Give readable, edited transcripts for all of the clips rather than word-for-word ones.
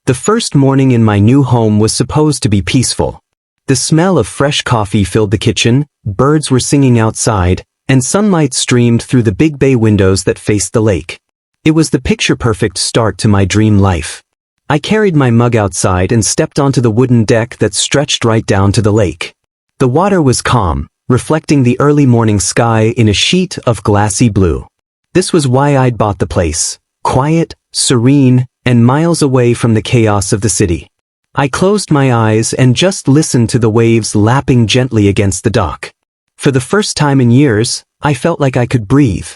The first morning in my new home was supposed to be peaceful. The smell of fresh coffee filled the kitchen, birds were singing outside, and sunlight streamed through the big bay windows that faced the lake. It was the picture-perfect start to my dream life. I carried my mug outside and stepped onto the wooden deck that stretched right down to the lake. The water was calm, reflecting the early morning sky in a sheet of glassy blue. This was why I'd bought the place, quiet, serene, and miles away from the chaos of the city. I closed my eyes and just listened to the waves lapping gently against the dock. For the first time in years, I felt like I could breathe.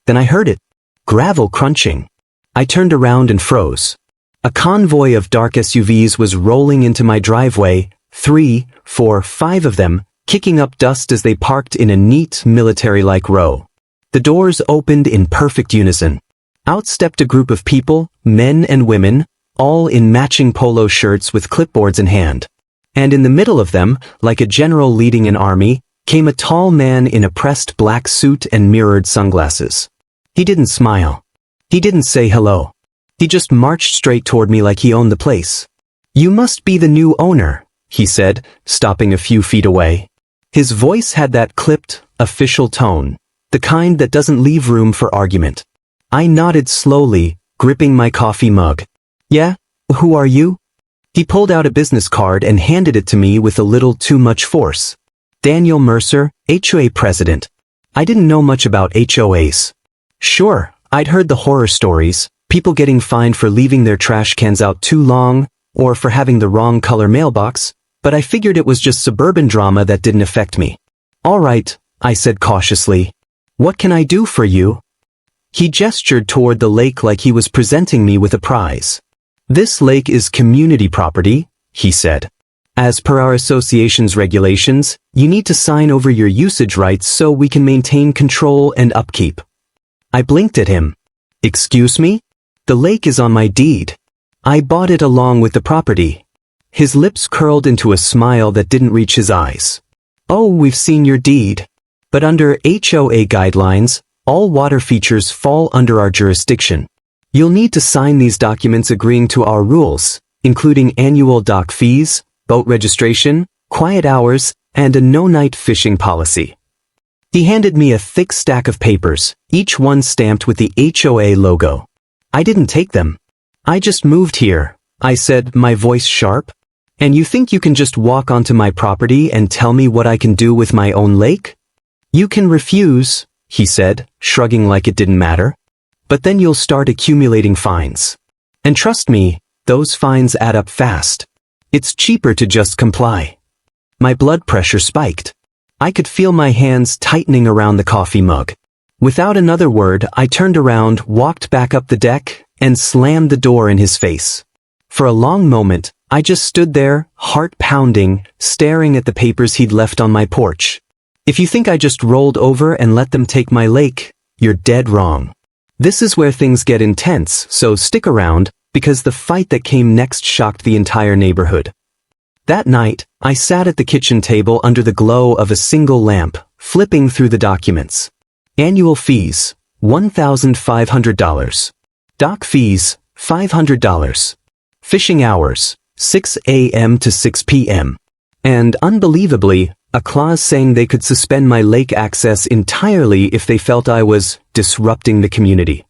Then I heard it. Gravel crunching. I turned around and froze. A convoy of dark SUVs was rolling into my driveway, 3, 4, 5 of them, kicking up dust as they parked in a neat, military-like row. The doors opened in perfect unison. Out stepped a group of people, men and women, all in matching polo shirts with clipboards in hand. And in the middle of them, like a general leading an army, came a tall man in a pressed black suit and mirrored sunglasses. He didn't smile. He didn't say hello. He just marched straight toward me like he owned the place. "You must be the new owner," he said, stopping a few feet away. His voice had that clipped, official tone, the kind that doesn't leave room for argument. I nodded slowly, gripping my coffee mug. "Yeah, who are you?" He pulled out a business card and handed it to me with a little too much force. "Daniel Mercer, HOA president." I didn't know much about HOAs. Sure, I'd heard the horror stories, people getting fined for leaving their trash cans out too long, or for having the wrong color mailbox, but I figured it was just suburban drama that didn't affect me. "All right," I said cautiously. "What can I do for you?" He gestured toward the lake like he was presenting me with a prize. "This lake is community property," he said. "As per our association's regulations, you need to sign over your usage rights so we can maintain control and upkeep." I blinked at him. "Excuse me? The lake is on my deed. I bought it along with the property." His lips curled into a smile that didn't reach his eyes. "Oh, we've seen your deed. But under HOA guidelines, all water features fall under our jurisdiction. You'll need to sign these documents agreeing to our rules, including annual dock fees, boat registration, quiet hours, and a no-night fishing policy." He handed me a thick stack of papers, each one stamped with the HOA logo. I didn't take them. "I just moved here," I said, my voice sharp. "And you think you can just walk onto my property and tell me what I can do with my own lake?" "You can refuse," he said, shrugging like it didn't matter. "But then you'll start accumulating fines. And trust me, those fines add up fast. It's cheaper to just comply." My blood pressure spiked. I could feel my hands tightening around the coffee mug. Without another word, I turned around, walked back up the deck, and slammed the door in his face. For a long moment, I just stood there, heart pounding, staring at the papers he'd left on my porch. "If you think I just rolled over and let them take my lake, you're dead wrong. This is where things get intense, so stick around, because the fight that came next shocked the entire neighborhood." That night, I sat at the kitchen table under the glow of a single lamp, flipping through the documents. Annual fees, $1,500. Dock fees, $500. Fishing hours, 6 a.m. to 6 p.m. And unbelievably, a clause saying they could suspend my lake access entirely if they felt I was disrupting the community.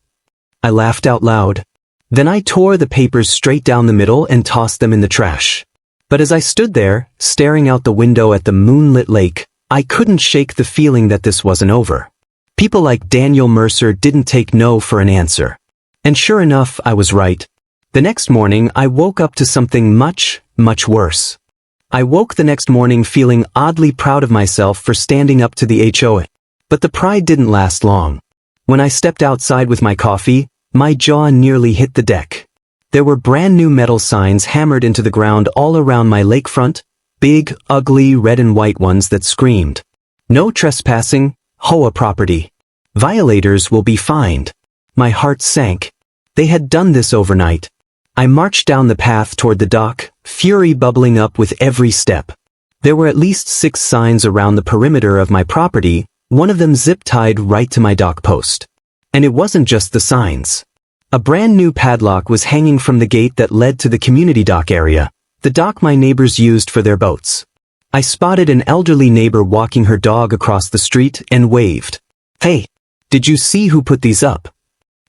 I laughed out loud. Then I tore the papers straight down the middle and tossed them in the trash. But as I stood there, staring out the window at the moonlit lake, I couldn't shake the feeling that this wasn't over. People like Daniel Mercer didn't take no for an answer. And sure enough, I was right. The next morning, I woke up to something much, much worse. I woke the next morning feeling oddly proud of myself for standing up to the HOA. But the pride didn't last long. When I stepped outside with my coffee, my jaw nearly hit the deck. There were brand new metal signs hammered into the ground all around my lakefront, big, ugly red and white ones that screamed, "No trespassing, HOA property. Violators will be fined." My heart sank. They had done this overnight. I marched down the path toward the dock, fury bubbling up with every step. There were at least 6 signs around the perimeter of my property, one of them zip-tied right to my dock post. And it wasn't just the signs. A brand new padlock was hanging from the gate that led to the community dock area, the dock my neighbors used for their boats. I spotted an elderly neighbor walking her dog across the street and waved. "Hey, did you see who put these up?"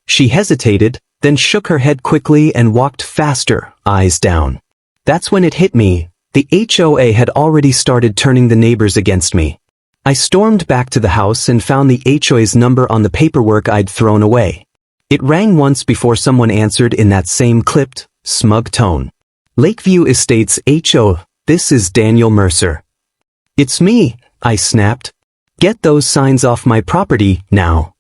She hesitated, then shook her head quickly and walked faster, eyes down. That's when it hit me. The HOA had already started turning the neighbors against me. I stormed back to the house and found the HOA's number on the paperwork I'd thrown away. It rang once before someone answered in that same clipped, smug tone. "Lakeview Estates HO, this is Daniel Mercer." "It's me," I snapped. "Get those signs off my property, now."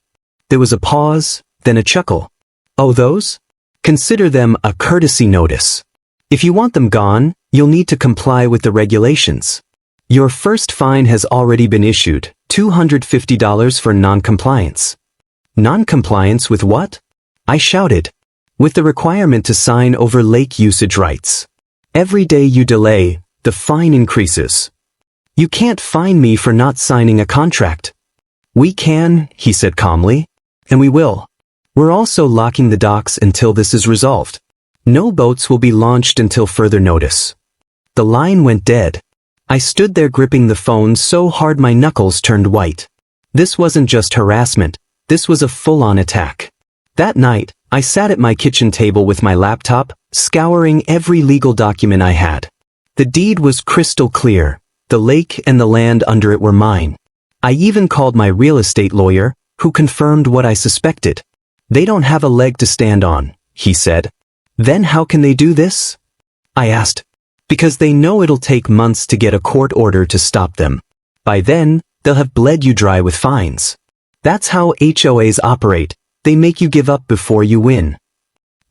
There was a pause, then a chuckle. "Oh, those? Consider them a courtesy notice. If you want them gone, you'll need to comply with the regulations. Your first fine has already been issued, $250 for non-compliance." "Non-compliance with what?" I shouted. "With the requirement to sign over lake usage rights. Every day you delay, the fine increases. You can't fine me for not signing a contract." "We can," he said calmly. "And we will. We're also locking the docks until this is resolved. No boats will be launched until further notice." The line went dead. I stood there gripping the phone so hard my knuckles turned white. This wasn't just harassment, this was a full-on attack. That night, I sat at my kitchen table with my laptop, scouring every legal document I had. The deed was crystal clear. The lake and the land under it were mine. I even called my real estate lawyer, who confirmed what I suspected. "They don't have a leg to stand on," he said. "Then how can they do this?" I asked. "Because they know it'll take months to get a court order to stop them. By then, they'll have bled you dry with fines. That's how HOAs operate. They make you give up before you win."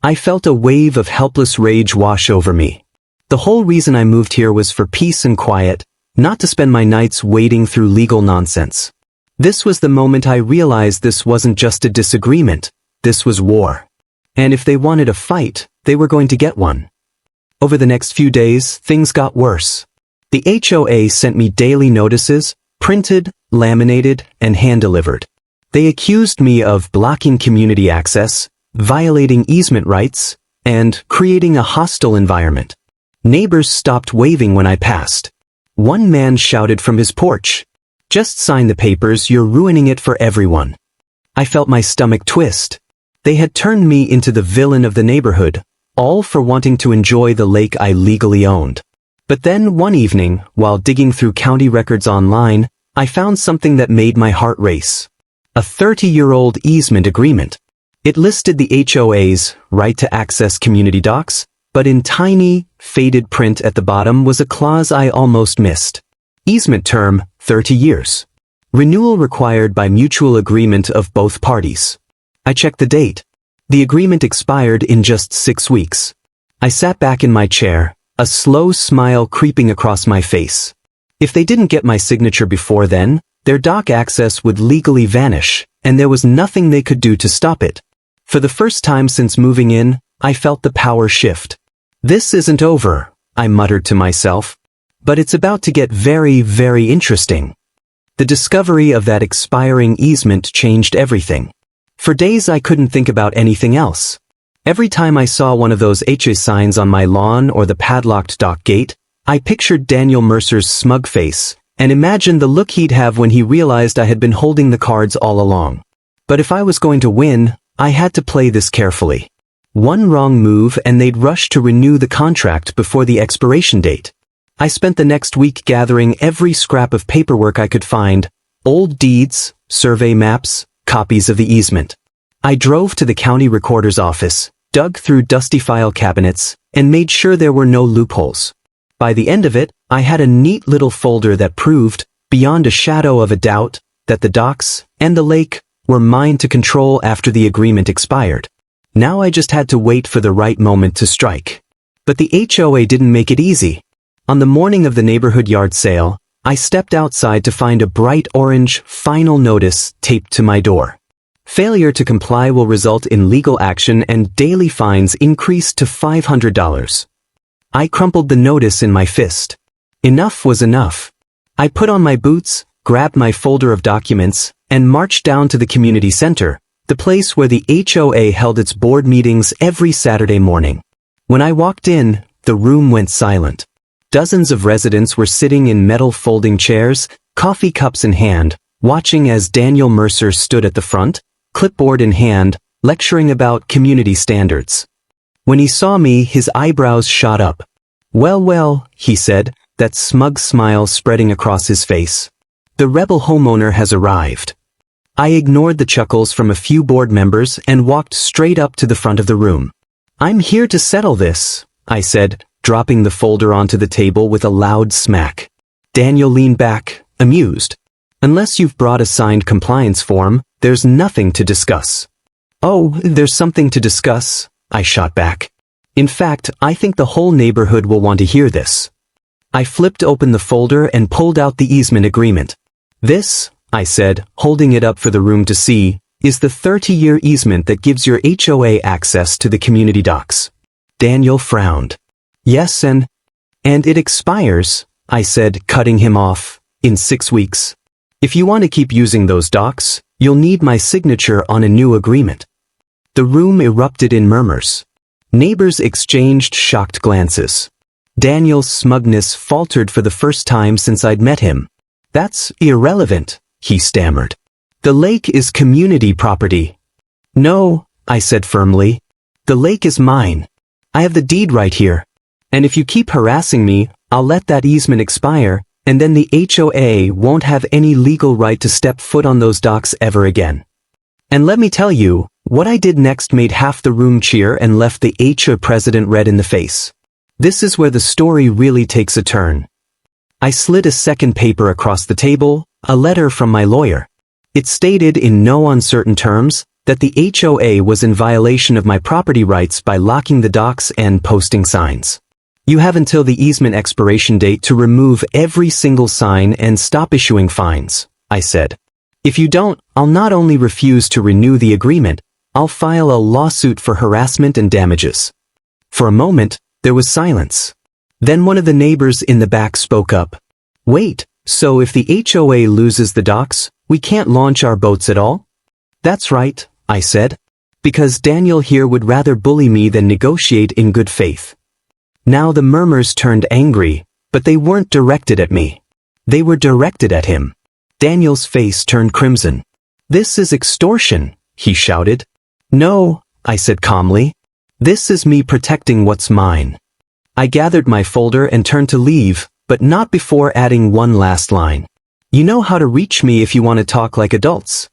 I felt a wave of helpless rage wash over me. The whole reason I moved here was for peace and quiet, not to spend my nights wading through legal nonsense. This was the moment I realized this wasn't just a disagreement. This was war. And if they wanted a fight, they were going to get one. Over the next few days, things got worse. The HOA sent me daily notices, printed, laminated, and hand-delivered. They accused me of blocking community access, violating easement rights, and creating a hostile environment. Neighbors stopped waving when I passed. One man shouted from his porch, "Just sign the papers, you're ruining it for everyone." I felt my stomach twist. They had turned me into the villain of the neighborhood, all for wanting to enjoy the lake I legally owned. But then one evening, while digging through county records online, I found something that made my heart race. A 30-year-old easement agreement. It listed the HOA's right to access community docks, but in tiny, faded print at the bottom was a clause I almost missed. Easement term, 30 years. Renewal required by mutual agreement of both parties. I checked the date. The agreement expired in just 6 weeks. I sat back in my chair, a slow smile creeping across my face. If they didn't get my signature before then, their dock access would legally vanish, and there was nothing they could do to stop it. For the first time since moving in, I felt the power shift. "This isn't over," I muttered to myself. "But it's about to get very, very interesting." The discovery of that expiring easement changed everything. For days I couldn't think about anything else. Every time I saw one of those HOA signs on my lawn or the padlocked dock gate, I pictured Daniel Mercer's smug face, and imagined the look he'd have when he realized I had been holding the cards all along. But if I was going to win, I had to play this carefully. One wrong move and they'd rush to renew the contract before the expiration date. I spent the next week gathering every scrap of paperwork I could find, old deeds, survey maps, copies of the easement. I drove to the county recorder's office, dug through dusty file cabinets, and made sure there were no loopholes. By the end of it, I had a neat little folder that proved, beyond a shadow of a doubt, that the docks and the lake were mine to control after the agreement expired. Now I just had to wait for the right moment to strike. But the HOA didn't make it easy. On the morning of the neighborhood yard sale, I stepped outside to find a bright orange final notice taped to my door. Failure to comply will result in legal action and daily fines increased to $500. I crumpled the notice in my fist. Enough was enough. I put on my boots, grabbed my folder of documents, and marched down to the community center, the place where the HOA held its board meetings every Saturday morning. When I walked in, the room went silent. Dozens of residents were sitting in metal folding chairs, coffee cups in hand, watching as Daniel Mercer stood at the front, clipboard in hand, lecturing about community standards. When he saw me, his eyebrows shot up. "Well, well," he said, that smug smile spreading across his face. "The rebel homeowner has arrived." I ignored the chuckles from a few board members and walked straight up to the front of the room. "I'm here to settle this," I said, dropping the folder onto the table with a loud smack. Daniel leaned back, amused. "Unless you've brought a signed compliance form, there's nothing to discuss." "Oh, there's something to discuss," I shot back. "In fact, I think the whole neighborhood will want to hear this." I flipped open the folder and pulled out the easement agreement. "This," I said, holding it up for the room to see, "is the 30-year easement that gives your HOA access to the community docks." Daniel frowned. "Yes, and it expires," I said, cutting him off, "in 6 weeks. If you want to keep using those docks, you'll need my signature on a new agreement." The room erupted in murmurs. Neighbors exchanged shocked glances. Daniel's smugness faltered for the first time since I'd met him. "That's irrelevant," he stammered. "The lake is community property." "No," I said firmly. "The lake is mine. I have the deed right here. And if you keep harassing me, I'll let that easement expire, and then the HOA won't have any legal right to step foot on those docks ever again." And let me tell you, what I did next made half the room cheer and left the HOA president red in the face. This is where the story really takes a turn. I slid a second paper across the table, a letter from my lawyer. It stated in no uncertain terms that the HOA was in violation of my property rights by locking the docks and posting signs. "You have until the easement expiration date to remove every single sign and stop issuing fines," I said. "If you don't, I'll not only refuse to renew the agreement, I'll file a lawsuit for harassment and damages." For a moment, there was silence. Then one of the neighbors in the back spoke up. "Wait, so if the HOA loses the docks, we can't launch our boats at all?" "That's right," I said. "Because Daniel here would rather bully me than negotiate in good faith." Now the murmurs turned angry, but they weren't directed at me. They were directed at him. Daniel's face turned crimson. "This is extortion," he shouted. "No," I said calmly. "This is me protecting what's mine." I gathered my folder and turned to leave, but not before adding one last line. "You know how to reach me if you want to talk like adults.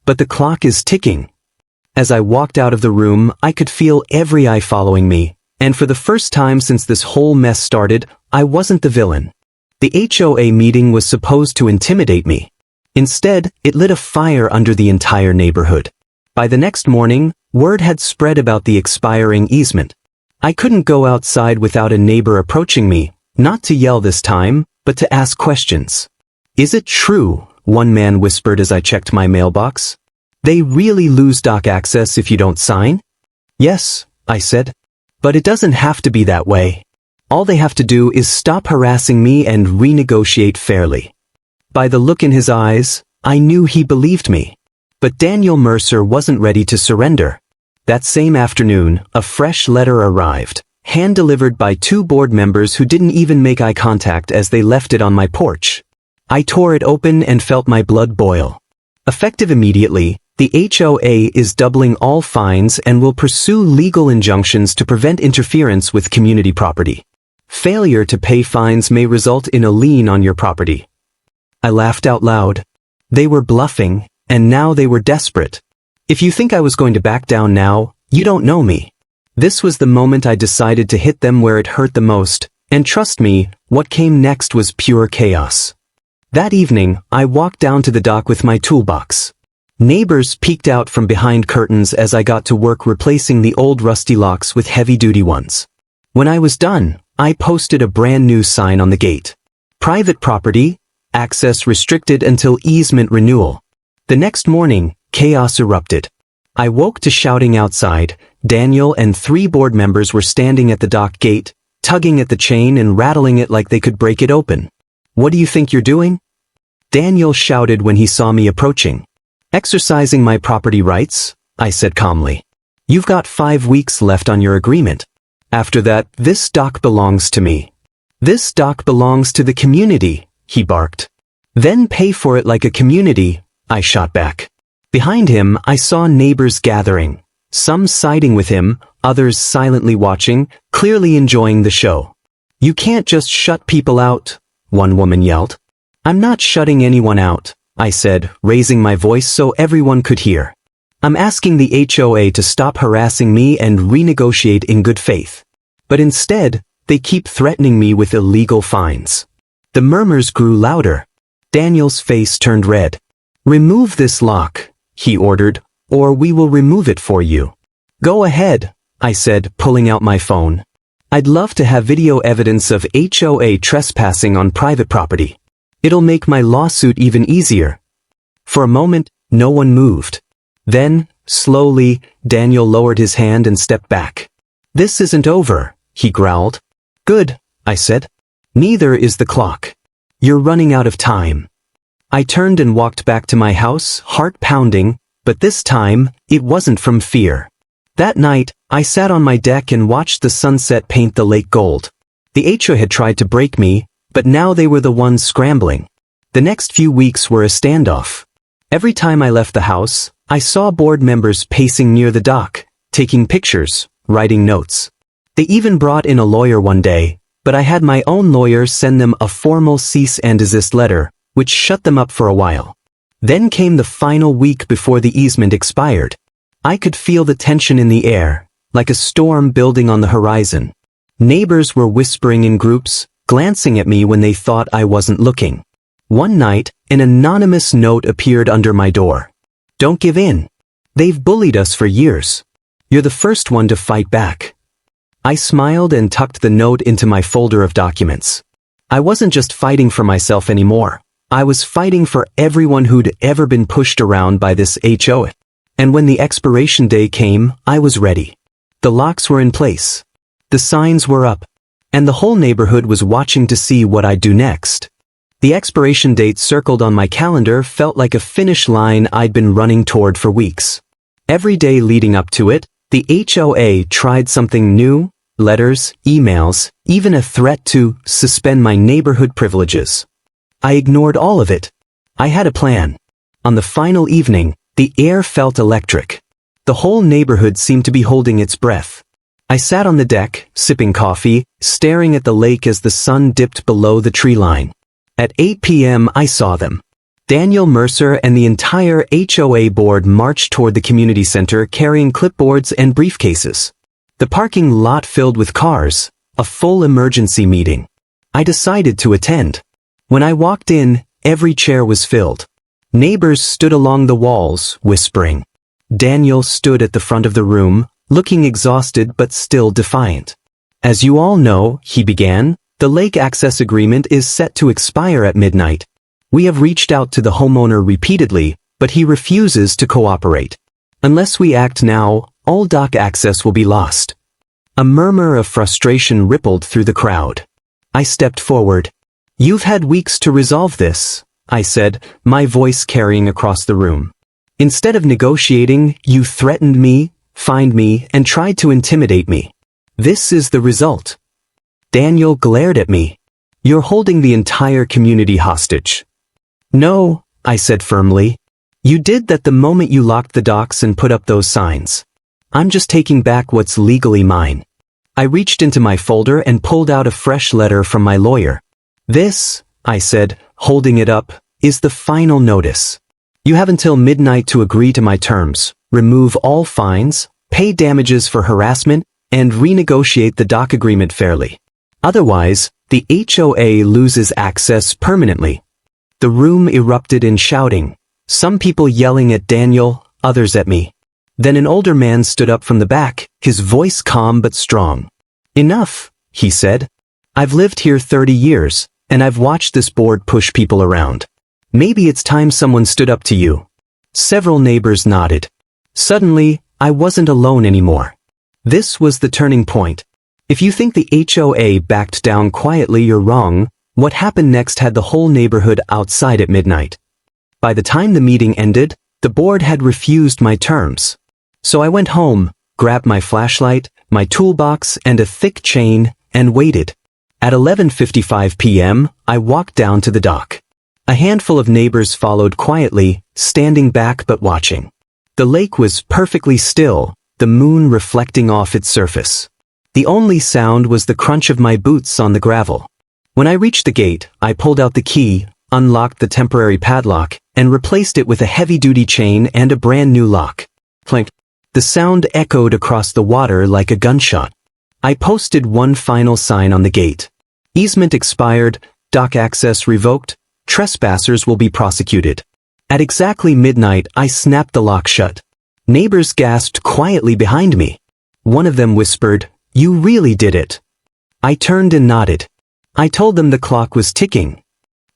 But the clock is ticking." As I walked out of the room, I could feel every eye following me, and for the first time since this whole mess started, I wasn't the villain. The HOA meeting was supposed to intimidate me. Instead, it lit a fire under the entire neighborhood. By the next morning, word had spread about the expiring easement. I couldn't go outside without a neighbor approaching me, not to yell this time, but to ask questions. "Is it true?" one man whispered as I checked my mailbox. "They really lose dock access if you don't sign?" "Yes," I said. "But it doesn't have to be that way. All they have to do is stop harassing me and renegotiate fairly." By the look in his eyes, I knew he believed me. But Daniel Mercer wasn't ready to surrender. That same afternoon, a fresh letter arrived, hand-delivered by 2 board members who didn't even make eye contact as they left it on my porch. I tore it open and felt my blood boil. Effective immediately, the HOA is doubling all fines and will pursue legal injunctions to prevent interference with community property. Failure to pay fines may result in a lien on your property. I laughed out loud. They were bluffing, and now they were desperate. If you think I was going to back down now, you don't know me. This was the moment I decided to hit them where it hurt the most, and trust me, what came next was pure chaos. That evening, I walked down to the dock with my toolbox. Neighbors peeked out from behind curtains as I got to work replacing the old rusty locks with heavy-duty ones. When I was done, I posted a brand new sign on the gate. "Private property, access restricted until easement renewal." The next morning, chaos erupted. I woke to shouting outside. Daniel and 3 board members were standing at the dock gate, tugging at the chain and rattling it like they could break it open. "What do you think you're doing?" Daniel shouted when he saw me approaching. "Exercising my property rights," I said calmly. You've got 5 weeks left on your agreement. After that, this dock belongs to me. This dock belongs to the community, he barked. Then pay for it like a community, I shot back. Behind him, I saw neighbors gathering, some siding with him, others silently watching, clearly enjoying the show. You can't just shut people out, one woman yelled. I'm not shutting anyone out, I said, raising my voice so everyone could hear. I'm asking the HOA to stop harassing me and renegotiate in good faith. But instead, they keep threatening me with illegal fines. The murmurs grew louder. Daniel's face turned red. Remove this lock, he ordered, or we will remove it for you. Go ahead, I said, pulling out my phone. I'd love to have video evidence of HOA trespassing on private property. It'll make my lawsuit even easier. For a moment, no one moved. Then, slowly, Daniel lowered his hand and stepped back. This isn't over, he growled. Good, I said. Neither is the clock. You're running out of time. I turned and walked back to my house, heart pounding, but this time, it wasn't from fear. That night, I sat on my deck and watched the sunset paint the lake gold. The HOA had tried to break me, but now they were the ones scrambling. The next few weeks were a standoff. Every time I left the house, I saw board members pacing near the dock, taking pictures, writing notes. They even brought in a lawyer one day, but I had my own lawyer send them a formal cease and desist letter, which shut them up for a while. Then came the final week before the easement expired. I could feel the tension in the air, like a storm building on the horizon. Neighbors were whispering in groups, glancing at me when they thought I wasn't looking. One night, an anonymous note appeared under my door. Don't give in. They've bullied us for years. You're the first one to fight back. I smiled and tucked the note into my folder of documents. I wasn't just fighting for myself anymore. I was fighting for everyone who'd ever been pushed around by this HOA. And when the expiration day came, I was ready. The locks were in place. The signs were up. And the whole neighborhood was watching to see what I'd do next. The expiration date circled on my calendar felt like a finish line I'd been running toward for weeks. Every day leading up to it, the HOA tried something new, letters, emails, even a threat to suspend my neighborhood privileges. I ignored all of it. I had a plan. On the final evening, the air felt electric. The whole neighborhood seemed to be holding its breath. I sat on the deck, sipping coffee, staring at the lake as the sun dipped below the tree line. At 8 p.m. I saw them. Daniel Mercer and the entire HOA board marched toward the community center carrying clipboards and briefcases. The parking lot filled with cars, a full emergency meeting. I decided to attend. When I walked in, every chair was filled. Neighbors stood along the walls, whispering. Daniel stood at the front of the room, looking exhausted but still defiant. As you all know, he began, the lake access agreement is set to expire at midnight. We have reached out to the homeowner repeatedly, but he refuses to cooperate. Unless we act now, all dock access will be lost. A murmur of frustration rippled through the crowd. I stepped forward. You've had weeks to resolve this, I said, my voice carrying across the room. Instead of negotiating, you threatened me, fined me, and tried to intimidate me. This is the result. Daniel glared at me. You're holding the entire community hostage. No, I said firmly. You did that the moment you locked the docks and put up those signs. I'm just taking back what's legally mine. I reached into my folder and pulled out a fresh letter from my lawyer. This, I said, holding it up, is the final notice. You have until midnight to agree to my terms, remove all fines, pay damages for harassment, and renegotiate the dock agreement fairly. Otherwise, the HOA loses access permanently. The room erupted in shouting, some people yelling at Daniel, others at me. Then an older man stood up from the back, his voice calm but strong. Enough, he said. I've lived here 30 years, and I've watched this board push people around. Maybe it's time someone stood up to you. Several neighbors nodded. Suddenly, I wasn't alone anymore. This was the turning point. If you think the HOA backed down quietly, you're wrong. What happened next had the whole neighborhood outside at midnight. By the time the meeting ended, the board had refused my terms. So I went home, grabbed my flashlight, my toolbox, and a thick chain, and waited. At 11:55 p.m., I walked down to the dock. A handful of neighbors followed quietly, standing back but watching. The lake was perfectly still, the moon reflecting off its surface. The only sound was the crunch of my boots on the gravel. When I reached the gate, I pulled out the key, unlocked the temporary padlock, and replaced it with a heavy-duty chain and a brand-new lock. Clink. The sound echoed across the water like a gunshot. I posted one final sign on the gate. Easement expired, dock access revoked, trespassers will be prosecuted. At exactly midnight, I snapped the lock shut. Neighbors gasped quietly behind me. One of them whispered, "You really did it." I turned and nodded. I told them the clock was ticking.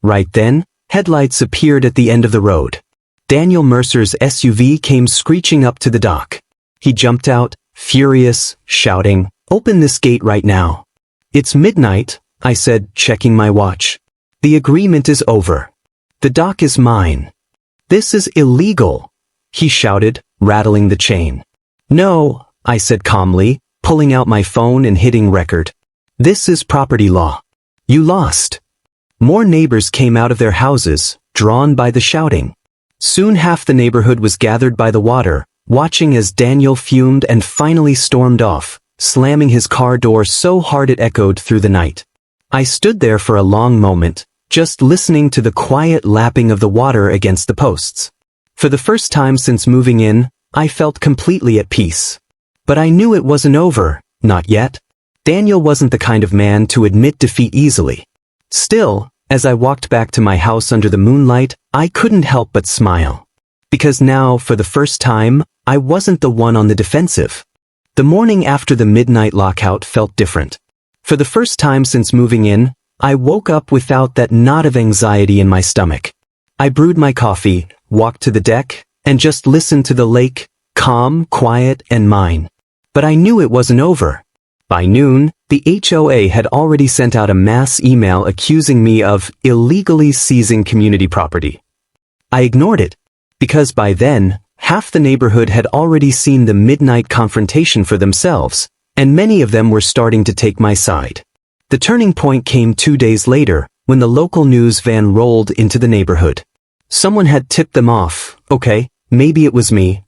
Right then, headlights appeared at the end of the road. Daniel Mercer's SUV came screeching up to the dock. He jumped out, furious, shouting, "Open this gate right now." "It's midnight," I said, checking my watch. "The agreement is over. The dock is mine." "This is illegal," he shouted, rattling the chain. "No," I said calmly, pulling out my phone and hitting record. "This is property law. You lost." More neighbors came out of their houses, drawn by the shouting. Soon half the neighborhood was gathered by the water, watching as Daniel fumed and finally stormed off, slamming his car door so hard it echoed through the night. I stood there for a long moment, just listening to the quiet lapping of the water against the posts. For the first time since moving in, I felt completely at peace. But I knew it wasn't over, not yet. Daniel wasn't the kind of man to admit defeat easily. Still, as I walked back to my house under the moonlight, I couldn't help but smile. Because now, for the first time, I wasn't the one on the defensive. The morning after the midnight lockout felt different. For the first time since moving in, I woke up without that knot of anxiety in my stomach. I brewed my coffee, walked to the deck, and just listened to the lake, calm, quiet, and mine. But I knew it wasn't over. By noon, the HOA had already sent out a mass email accusing me of illegally seizing community property. I ignored it, because by then, half the neighborhood had already seen the midnight confrontation for themselves, and many of them were starting to take my side. The turning point came 2 days later, when the local news van rolled into the neighborhood. Someone had tipped them off. Okay, maybe it was me.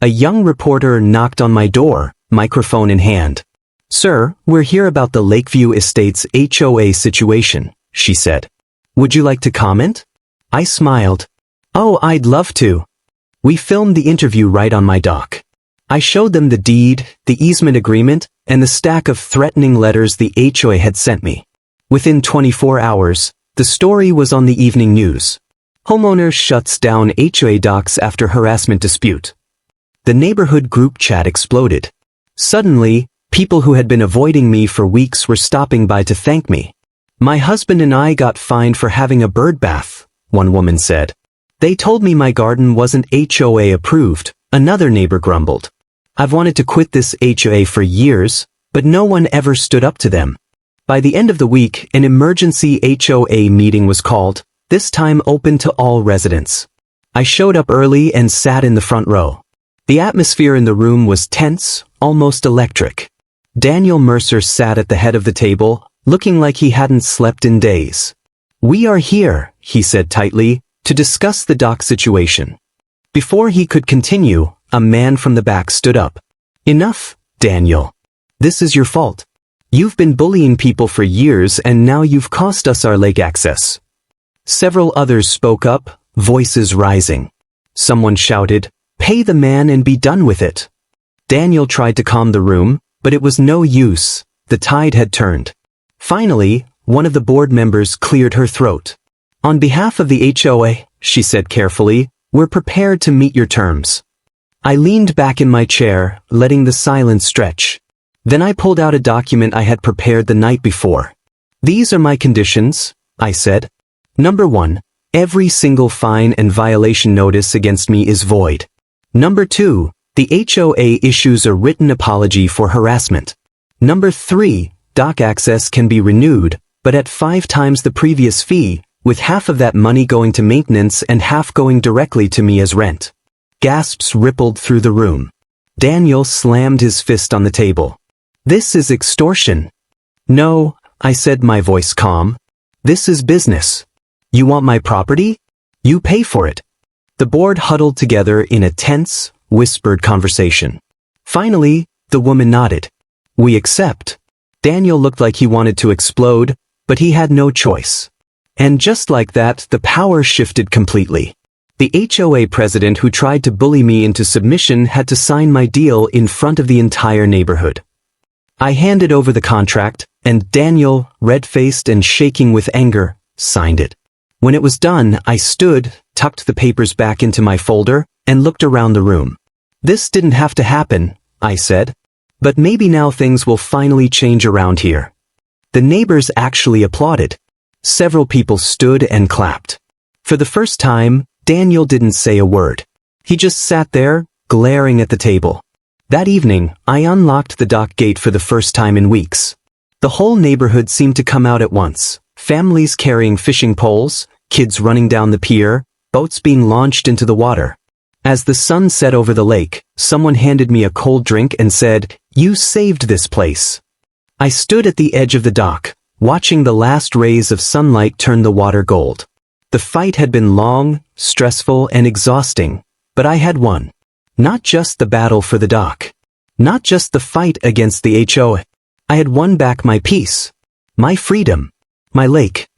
A young reporter knocked on my door, microphone in hand. "Sir, we're here about the Lakeview Estates HOA situation," she said. "Would you like to comment?" I smiled. "Oh, I'd love to." We filmed the interview right on my dock. I showed them the deed, the easement agreement, and the stack of threatening letters the HOA had sent me. Within 24 hours, the story was on the evening news. Homeowner shuts down HOA docks after harassment dispute. The neighborhood group chat exploded. Suddenly, people who had been avoiding me for weeks were stopping by to thank me. "My husband and I got fined for having a bird bath," one woman said. "They told me my garden wasn't HOA approved," another neighbor grumbled. "I've wanted to quit this HOA for years, but no one ever stood up to them." By the end of the week, an emergency HOA meeting was called, this time open to all residents. I showed up early and sat in the front row. The atmosphere in the room was tense, almost electric. Daniel Mercer sat at the head of the table, looking like he hadn't slept in days. "We are here," he said tightly, "to discuss the dock situation." Before he could continue, a man from the back stood up. "Enough, Daniel. This is your fault. You've been bullying people for years and now you've cost us our lake access." Several others spoke up, voices rising. Someone shouted, "Pay the man and be done with it." Daniel tried to calm the room, but it was no use. The tide had turned. Finally, one of the board members cleared her throat. "On behalf of the HOA," she said carefully, "we're prepared to meet your terms." I leaned back in my chair, letting the silence stretch. Then I pulled out a document I had prepared the night before. "These are my conditions," I said. Number 1, every single fine and violation notice against me is void. Number 2, the HOA issues a written apology for harassment. Number 3, dock access can be renewed, but at 5 times the previous fee, with half of that money going to maintenance and half going directly to me as rent. Gasps rippled through the room. Daniel slammed his fist on the table. This is extortion. No, I said, my voice calm. This is business. You want my property? You pay for it. The board huddled together in a tense, whispered conversation. Finally, the woman nodded. We accept. Daniel looked like he wanted to explode, but he had no choice. And just like that, the power shifted completely. The HOA president who tried to bully me into submission had to sign my deal in front of the entire neighborhood. I handed over the contract, and Daniel, red-faced and shaking with anger, signed it. When it was done, I stood, tucked the papers back into my folder, and looked around the room. This didn't have to happen, I said. But maybe now things will finally change around here. The neighbors actually applauded. Several people stood and clapped. For the first time, Daniel didn't say a word. He just sat there, glaring at the table. That evening, I unlocked the dock gate for the first time in weeks. The whole neighborhood seemed to come out at once. Families carrying fishing poles, kids running down the pier, boats being launched into the water. As the sun set over the lake, someone handed me a cold drink and said, "You saved this place." I stood at the edge of the dock, watching the last rays of sunlight turn the water gold. The fight had been long, stressful, and exhausting, but I had won. Not just the battle for the dock. Not just the fight against the HOA. I had won back my peace. My freedom. My lake.